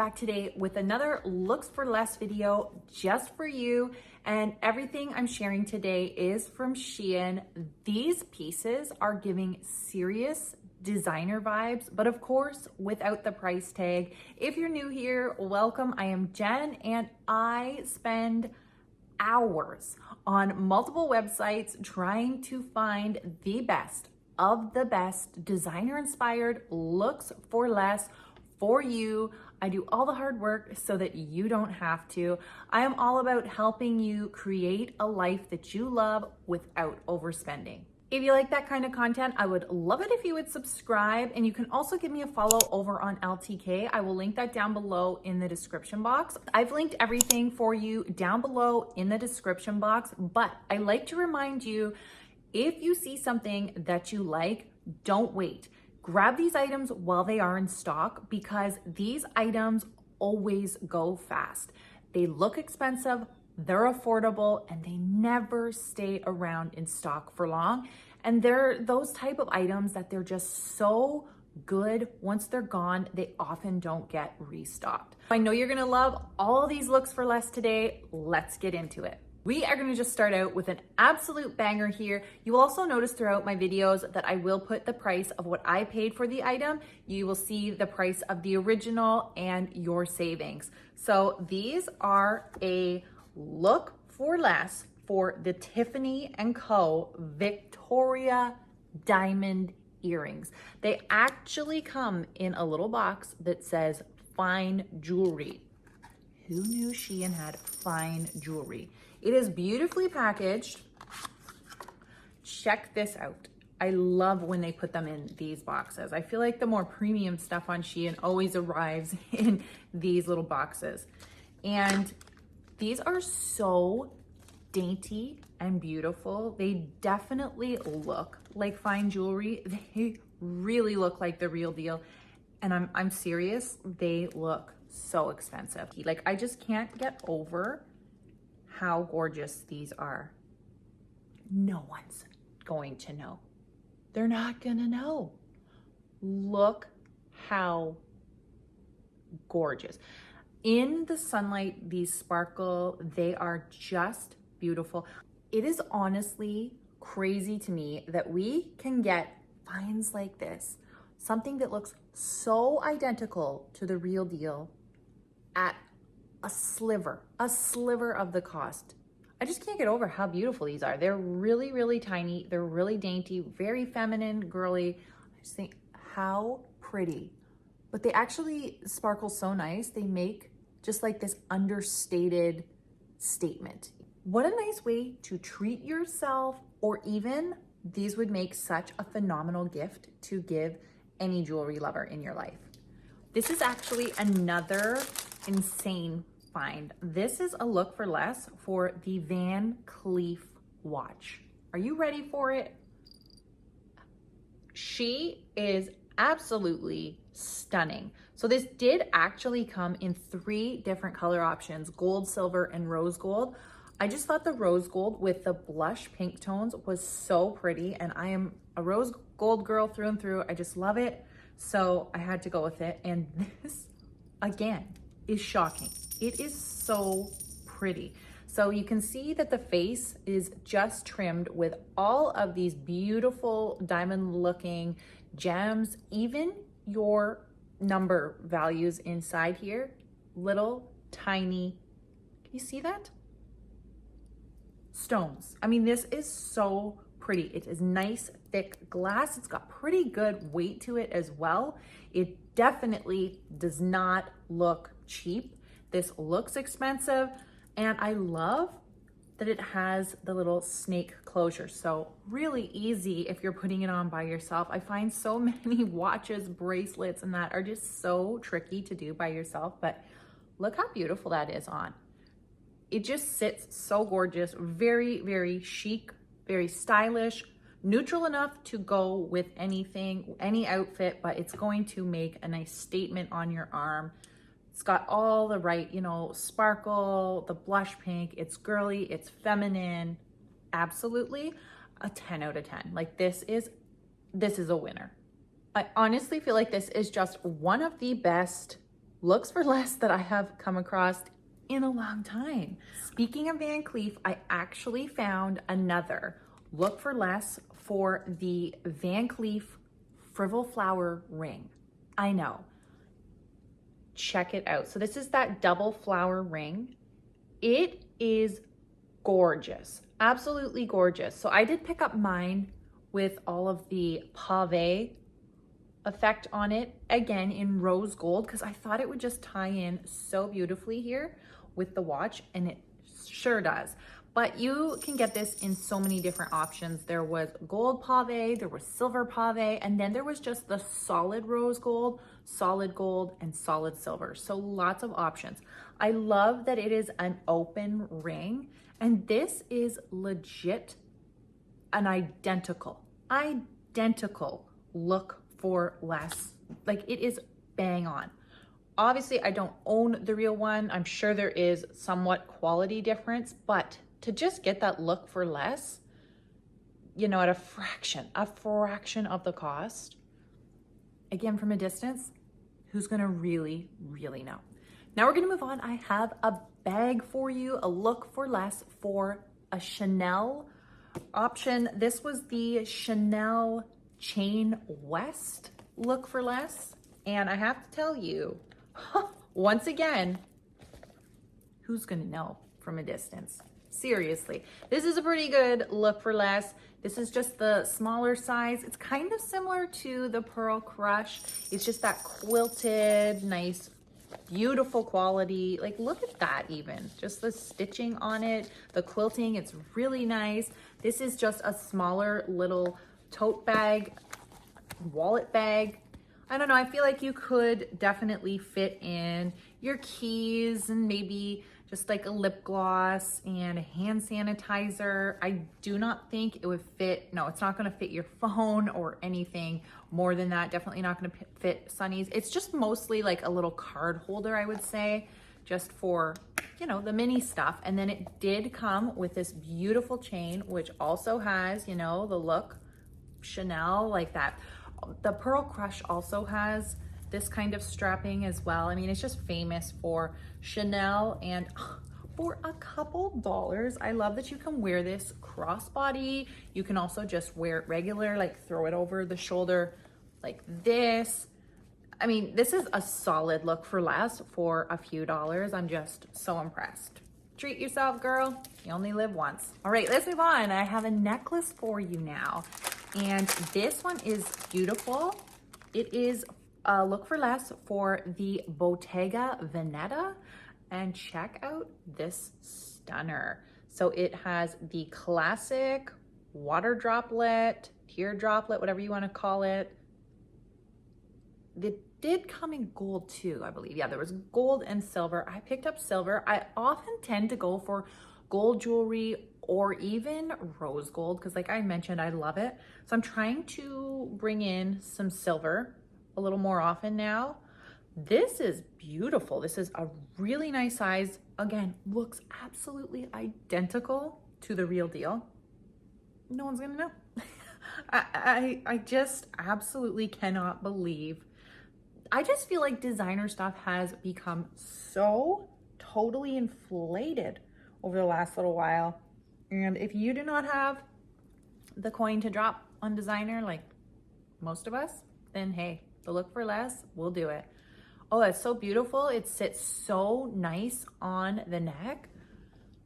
back today with another Looks for Less video just for you. And everything I'm sharing today is from Shein. These pieces are giving serious designer vibes, but of course, without the price tag. If you're new here, welcome. I am Jen and I spend hours on multiple websites trying to find the best of the best designer inspired looks for less for you. I do all the hard work so that you don't have to. I am all about helping you create a life that you love without overspending. If you like that kind of content, I would love it if you would subscribe, and you can also give me a follow over on LTK. I will link that down below in the description box. I've linked everything for you down below in the description box, but I like to remind you, if you see something that you like, don't wait. Grab these items while they are in stock because these items always go fast. They look expensive, they're affordable, and they never stay around in stock for long. And they're those type of items that they're just so good. Once they're gone, they often don't get restocked. I know you're gonna love all these looks for less today. Let's get into it. We are gonna just start out with an absolute banger here. You will also notice throughout my videos that I will put the price of what I paid for the item. You will see the price of the original and your savings. So these are a look for less for the Tiffany & Co. Victoria diamond earrings. They actually come in a little box that says fine jewelry. Who knew Shein had fine jewelry? It is beautifully packaged. Check this out. I love when they put them in these boxes. I feel like the more premium stuff on Shein always arrives in these little boxes. And these are so dainty and beautiful. They definitely look like fine jewelry. They really look like the real deal. And I'm serious, they look so expensive. Like, I just can't get over how gorgeous these are. No one's going to know. They're not gonna know. Look how gorgeous. In the sunlight, these sparkle. They are just beautiful. It is honestly crazy to me that we can get finds like this, something that looks so identical to the real deal at a sliver of the cost. I just can't get over how beautiful these are. They're really, really tiny. They're really dainty, very feminine, girly. I just think how pretty. But they actually sparkle so nice. They make just like this understated statement. What a nice way to treat yourself, or even these would make such a phenomenal gift to give any jewelry lover in your life. This is actually another insane find. This is a look for less for the Van Cleef watch. Are you ready for it? She is absolutely stunning. So this did actually come in 3 different color options: gold, silver, and rose gold. I just thought the rose gold with the blush pink tones was so pretty, and I am a rose gold girl through and through. I just love it. So I had to go with it. And this, again, is shocking. It is so pretty. So you can see that the face is just trimmed with all of these beautiful diamond looking gems. Even your number values inside here, little tiny, can you see that? Stones. I mean, this is so pretty. It is nice, thick glass. It's got pretty good weight to it as well. It definitely does not look cheap. This looks expensive, and I love that it has the little snake closure. So really easy if you're putting it on by yourself. I find so many watches, bracelets, and that are just so tricky to do by yourself, but look how beautiful that is on. It just sits so gorgeous, very, very chic, very stylish, neutral enough to go with anything, any outfit, but it's going to make a nice statement on your arm. It's got all the right, sparkle, the blush pink. It's girly, it's feminine. Absolutely a 10 out of 10. Like, this is a winner. I honestly feel like this is just one of the best looks for less that I have come across in a long time. Speaking of Van Cleef, I actually found another look for less for the Van Cleef Frivol Flower Ring. I know. Check it out. So this is that double flower ring. It is gorgeous, absolutely gorgeous. So I did pick up mine with all of the Pave effect on it, again in rose gold, because I thought it would just tie in so beautifully here with the watch, and it sure does. But you can get this in so many different options. There was gold Pave, there was silver Pave, and then there was just the solid rose gold, and solid silver. So lots of options. I love that it is an open ring, and this is legit an identical look for less. Like, it is bang on. Obviously, I don't own the real one. I'm sure there is somewhat quality difference, but to just get that look for less, you know, at a fraction of the cost, again, from a distance, who's gonna really, really know? Now we're gonna move on. I have a bag for you, a look for less for a Chanel option. This was the Chanel Chain West look for less. And I have to tell you, once again, who's gonna know from a distance? Seriously, this is a pretty good look for less. This is just the smaller size. It's kind of similar to the Pearl Crush. It's just that quilted, nice, beautiful quality. Like, look at that even. Just the stitching on it, the quilting, it's really nice. This is just a smaller little tote bag, wallet bag. I don't know, I feel like you could definitely fit in your keys and maybe just like a lip gloss and a hand sanitizer. I do not think it would fit, no, it's not gonna fit your phone or anything more than that. Definitely not gonna fit Sunny's. It's just mostly like a little card holder, I would say, just for, you know, the mini stuff. And then it did come with this beautiful chain, which also has, you know, the look Chanel like that. The Pearl Crush also has this kind of strapping as well. I mean, it's just famous for Chanel, and for a couple dollars, I love that you can wear this crossbody. You can also just wear it regular, like throw it over the shoulder like this. I mean, this is a solid look for less for a few dollars. I'm just so impressed. Treat yourself, girl. You only live once. All right, let's move on. I have a necklace for you now. And this one is beautiful. It is a look for less for the Botegga Veneta. And check out this stunner. So it has the classic water droplet, tear droplet, whatever you want to call it. It did come in gold too, I believe. Yeah, there was gold and silver. I picked up silver. I often tend to go for gold jewelry or even rose gold, because like I mentioned, I love it. So I'm trying to bring in some silver a little more often now. This is beautiful. This is a really nice size. Again, looks absolutely identical to the real deal. No one's gonna know. I just absolutely cannot believe. I just feel like designer stuff has become so totally inflated over the last little while. And if you do not have the coin to drop on designer, like most of us, then hey, the look for less will do it. Oh, that's so beautiful. It sits so nice on the neck.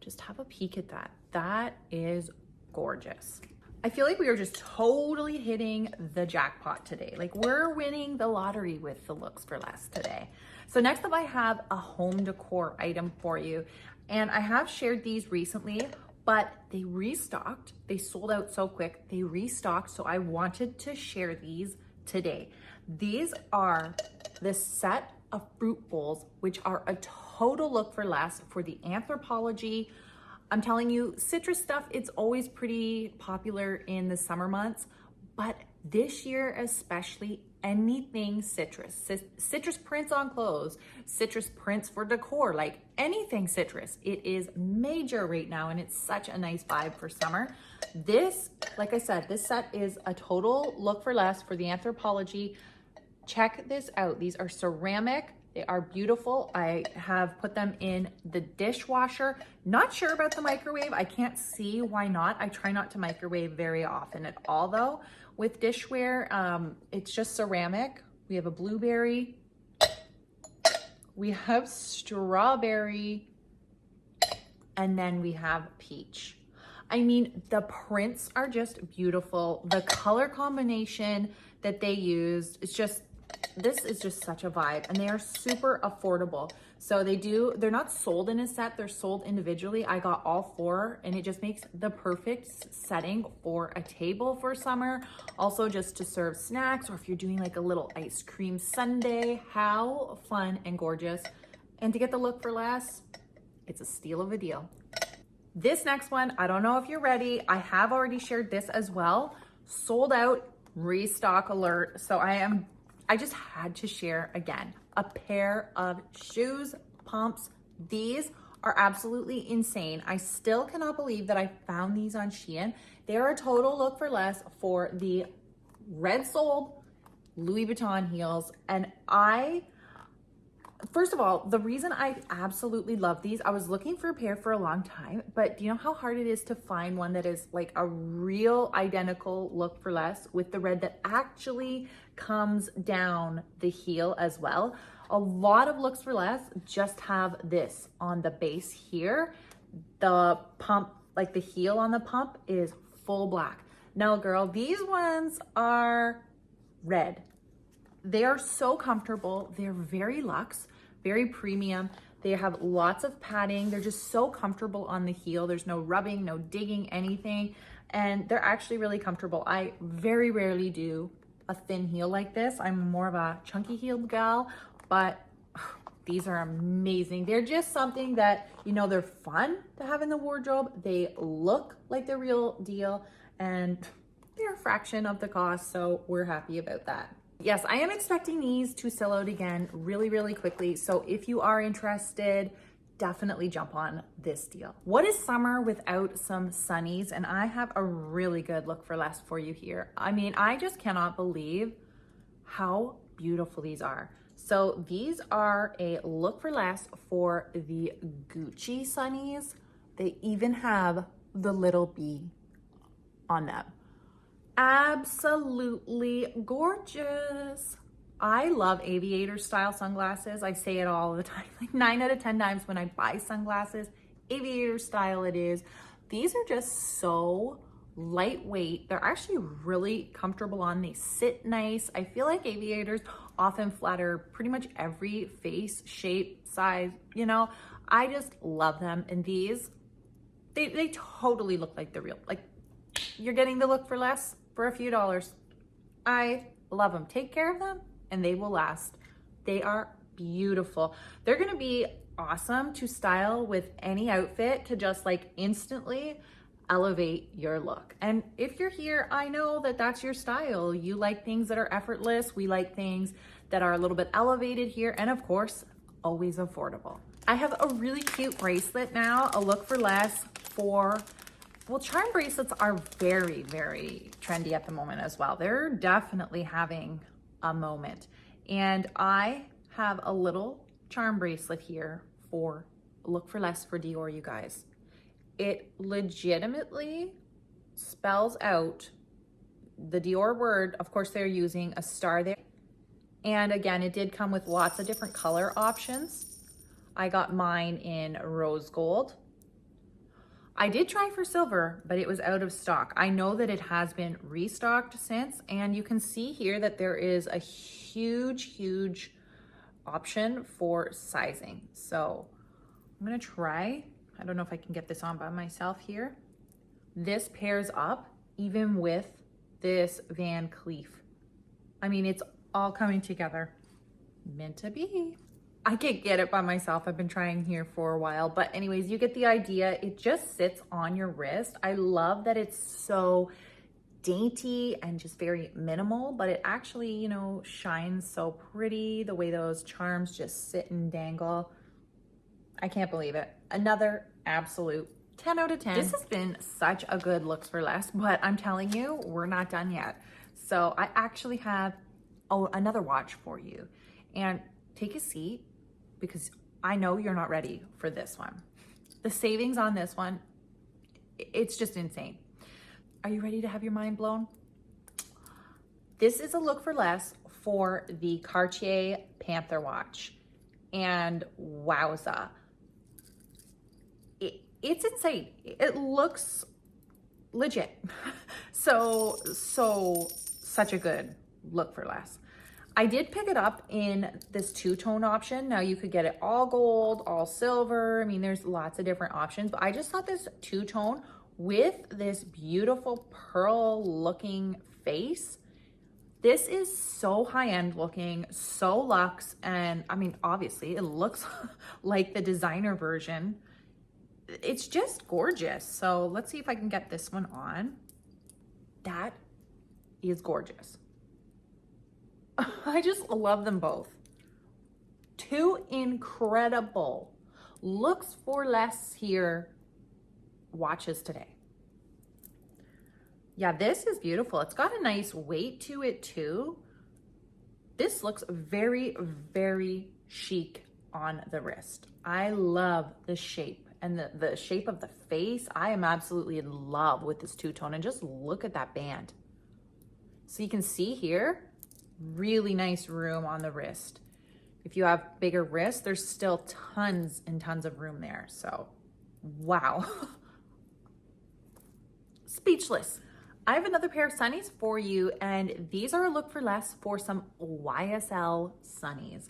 Just have a peek at that. That is gorgeous. I feel like we are just totally hitting the jackpot today. Like, we're winning the lottery with the looks for less today. So next up, I have a home decor item for you. And I have shared these recently, but they restocked. They sold out so quick. They restocked, so I wanted to share these today. These are the set of fruit bowls, which are a total look for less for the Anthropology. I'm telling you, citrus stuff, it's always pretty popular in the summer months, but this year especially, anything citrus. Citrus prints on clothes, citrus prints for decor, like anything citrus. It is major right now, and it's such a nice vibe for summer. This, like I said, this set is a total look for less for the Anthropology. Check this out. These are ceramic They are beautiful. I have put them in the dishwasher. Not sure about the microwave. I can't see why not. I try not to microwave very often at all though. With dishware, it's just ceramic. We have a blueberry. We have strawberry. And then we have peach. I mean, the prints are just beautiful. The color combination that they used, this is just such a vibe, and they are super affordable. So they're not sold in a set, they're sold individually. I got all 4, and it just makes the perfect setting for a table for summer. Also just to serve snacks, or if you're doing like a little ice cream sundae. How fun and gorgeous. And to get the look for less, it's a steal of a deal. This next one, I don't know if you're ready. I have already shared this as well. Sold out, restock alert. So I just had to share again, a pair of shoes, pumps. These are absolutely insane. I still cannot believe that I found these on Shein. They are a total look for less for the red soled Louboutin heels. And first of all, the reason I absolutely love these, I was looking for a pair for a long time, but do you know how hard it is to find one that is like a real identical look for less with the red that actually comes down the heel as well? A lot of looks for less just have this on the base here. The pump, like the heel on the pump, is full black. No, girl, these ones are red. They are so comfortable. They're very luxe, very premium. They have lots of padding. They're just so comfortable on the heel. There's no rubbing, no digging, anything. And they're actually really comfortable. I very rarely do a thin heel like this. I'm more of a chunky heeled gal, but these are amazing. They're just something that, you know, they're fun to have in the wardrobe. They look like the real deal, and they're a fraction of the cost. So we're happy about that. Yes, I am expecting these to sell out again really, really quickly. So if you are interested, definitely jump on this deal. What is summer without some sunnies? And I have a really good look for less for you here. I mean, I just cannot believe how beautiful these are. So these are a look for less for the Gucci sunnies. They even have the little bee on them. Absolutely gorgeous. I love aviator style sunglasses. I say it all the time. Like 9 out of 10 times when I buy sunglasses, aviator style it is. These are just so lightweight. They're actually really comfortable on. They sit nice. I feel like aviators often flatter pretty much every face, shape, size, you know. I just love them. And these, they totally look like the real, like you're getting the look for less for a few dollars. I love them. Take care of them and they will last. They are beautiful. They're gonna be awesome to style with any outfit to just like instantly elevate your look. And if you're here, I know that that's your style. You like things that are effortless. We like things that are a little bit elevated here. And of course, always affordable. I have a really cute bracelet now, a look for less for, well, charm bracelets are very, very trendy at the moment as well. They're definitely having a moment. And I have a little charm bracelet here for look for less for Dior, you guys. It legitimately spells out the Dior word. Of course, they're using a star there. And again, it did come with lots of different color options. I got mine in rose gold. I did try for silver, but it was out of stock. I know that it has been restocked since, and you can see here that there is a huge, huge option for sizing. So I'm gonna try. I don't know if I can get this on by myself here. This pairs up even with this Van Cleef. I mean, it's all coming together. Meant to be. I can't get it by myself. I've been trying here for a while, but anyways, you get the idea. It just sits on your wrist. I love that it's so dainty and just very minimal, but it actually, you know, shines so pretty. The way those charms just sit and dangle. I can't believe it. Another absolute 10 out of 10. This has been such a good looks for less, but I'm telling you, we're not done yet. So I actually have another watch for you. And take a seat because I know you're not ready for this one. The savings on this one, it's just insane. Are you ready to have your mind blown? This is a look for less for the Cartier Panther Watch. And wowza. It's insane. It looks legit. Such a good look for less. I did pick it up in this two-tone option. Now you could get it all gold, all silver. I mean, there's lots of different options, but I just thought this two-tone with this beautiful pearl looking face, this is so high-end looking, so luxe, and I mean, obviously it looks like the designer version. It's just gorgeous. So let's see if I can get this one on. That is gorgeous. I just love them both. Two incredible looks for less here watches today. Yeah, this is beautiful. It's got a nice weight to it too. This looks very, very chic on the wrist. I love the shape and the shape of the face. I am absolutely in love with this two-tone, and just look at that band. So you can see here, really nice room on the wrist. If you have bigger wrists, there's still tons and tons of room there. So, wow. Speechless. I have another pair of sunnies for you, and these are a look for less for some YSL sunnies.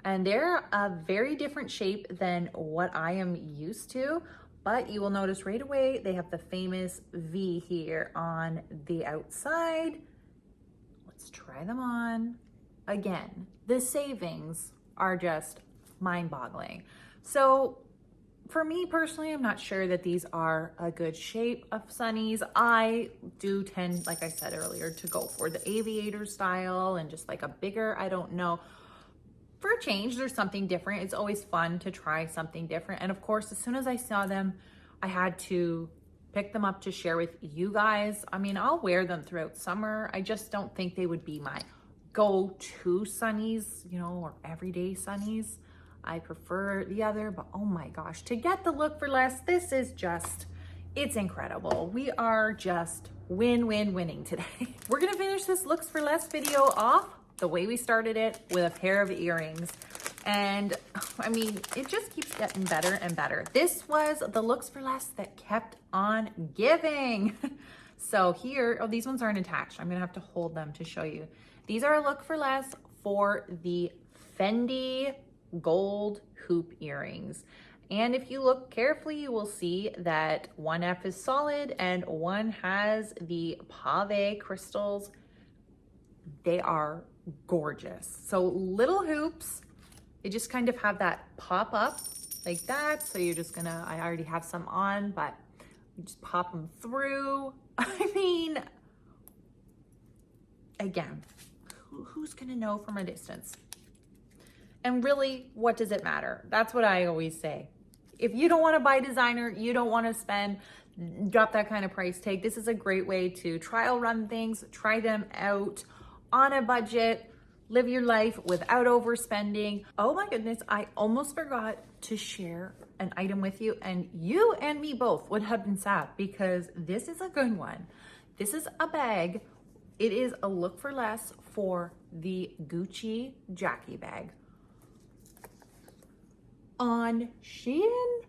And they're a very different shape than what I am used to, but you will notice right away they have the famous V here on the outside. Let's try them on. Again, the savings are just mind-boggling. So for me personally, I'm not sure that these are a good shape of sunnies. I do tend, like I said earlier, to go for the aviator style and just like a bigger, I don't know. For a change, there's something different. It's always fun to try something different. And of course, as soon as I saw them, I had to pick them up to share with you guys. I mean, I'll wear them throughout summer. I just don't think they would be my go-to sunnies, you know, or everyday sunnies. I prefer the other, but oh my gosh, to get the look for less, this is just, it's incredible. We are just winning today. We're gonna finish this looks for less video off the way we started it, with a pair of earrings. And I mean, it just keeps getting better and better. This was the looks for less that kept on giving. So here, oh, these ones aren't attached. I'm gonna have to hold them to show you. These are a look for less for the Fendi gold hoop earrings. And if you look carefully, you will see that one F is solid and one has the Pave crystals. They are gorgeous. So little hoops, they just kind of have that pop up like that. So you're just gonna, I already have some on, but you just pop them through. I mean, again, who's gonna know from a distance? And really, what does it matter? That's what I always say. If you don't want to buy designer, you don't want to drop that kind of price tag, this is a great way to trial run things, try them out on a budget, live your life without overspending. Oh my goodness, I almost forgot to share an item with you, and you and me both would have been sad because this is a good one. This is a bag. It is a look for less for the Gucci Jackie bag. On Shein,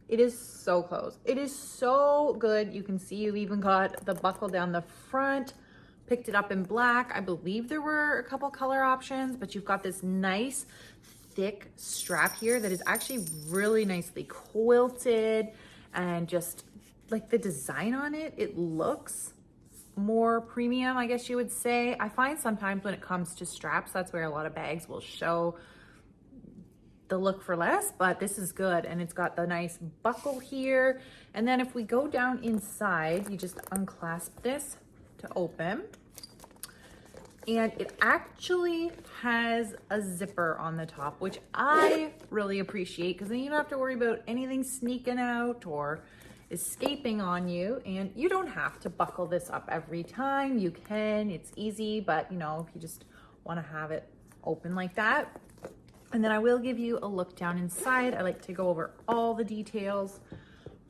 it is so close. It is so good. You can see you even got the buckle down the front, picked it up in black. I believe there were a couple color options, but you've got this nice thick strap here that is actually really nicely quilted, and just like the design on it, it looks more premium, I guess you would say. I find sometimes when it comes to straps, that's where a lot of bags will show the look for less, but this is good. And it's got the nice buckle here. And then if we go down inside, you just unclasp this to open. And it actually has a zipper on the top, which I really appreciate, because then you don't have to worry about anything sneaking out or escaping on you. And you don't have to buckle this up every time. You can, it's easy, but you know, if you just want to have it open like that. And then I will give you a look down inside. I like to go over all the details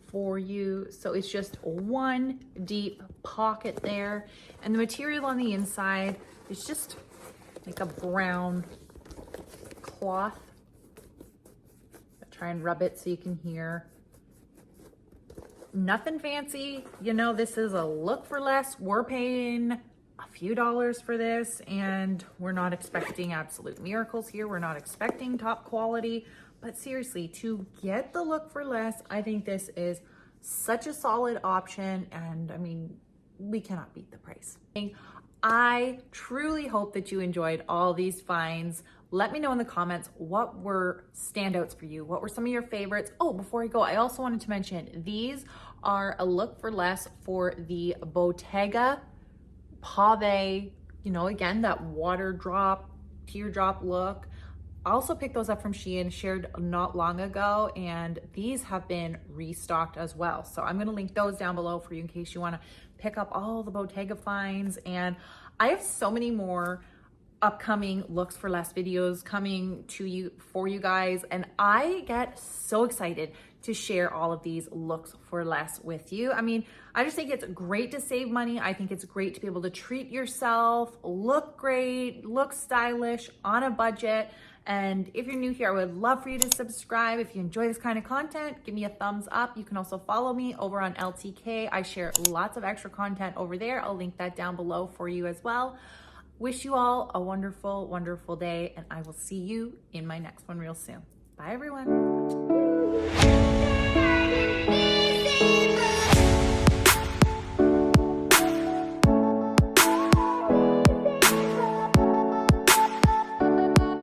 for you. So it's just one deep pocket there. And the material on the inside is just like a brown cloth. I'll try and rub it so you can hear. Nothing fancy. You know, this is a look for less. We're paying a few dollars for this, and we're not expecting absolute miracles here. We're not expecting top quality, but seriously, to get the look for less, I think this is such a solid option. And I mean, we cannot beat the price. I truly hope that you enjoyed all these finds. Let me know in the comments what were standouts for you. What were some of your favorites? Oh, before I go, I also wanted to mention these are a look for less for the Botegga Pave, you know, again, that water drop, teardrop look. I also picked those up from Shein, shared not long ago, and these have been restocked as well. So I'm gonna link those down below for you in case you wanna pick up all the Botegga finds. And I have so many more upcoming looks for less videos coming to you for you guys, and I get so excited to share all of these looks for less with you. I mean, I just think it's great to save money. I think it's great to be able to treat yourself, look great, look stylish on a budget. And if you're new here, I would love for you to subscribe. If you enjoy this kind of content, give me a thumbs up. You can also follow me over on LTK. I share lots of extra content over there. I'll link that down below for you as well. Wish you all a wonderful, wonderful day, and I will see you in my next one real soon. Bye, everyone.